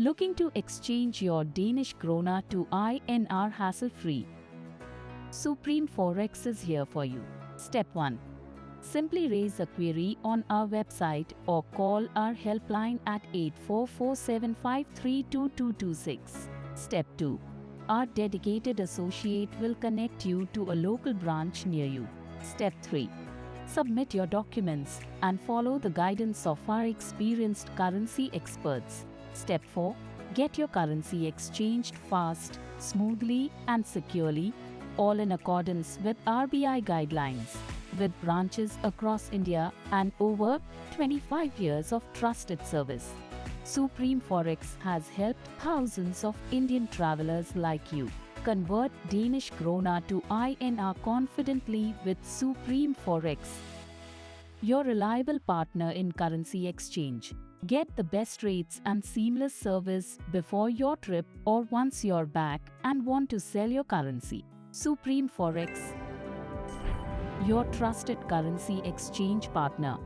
Looking to exchange your Danish Krone to INR hassle-free? Supreme Forex is here for you. Step 1. Simply raise a query on our website or call our helpline at 8447532226. Step 2. Our dedicated associate will connect you to a local branch near you. Step 3. Submit your documents and follow the guidance of our experienced currency experts. Step 4. Get your currency exchanged fast, smoothly and securely, all in accordance with RBI guidelines. With branches across India and over 25 years of trusted service, Supreme Forex has helped thousands of Indian travelers like you convert Danish Krone to INR confidently with Supreme Forex, your reliable partner in currency exchange. Get the best rates and seamless service before your trip or once you're back and want to sell your currency. Supreme Forex, your trusted currency exchange partner.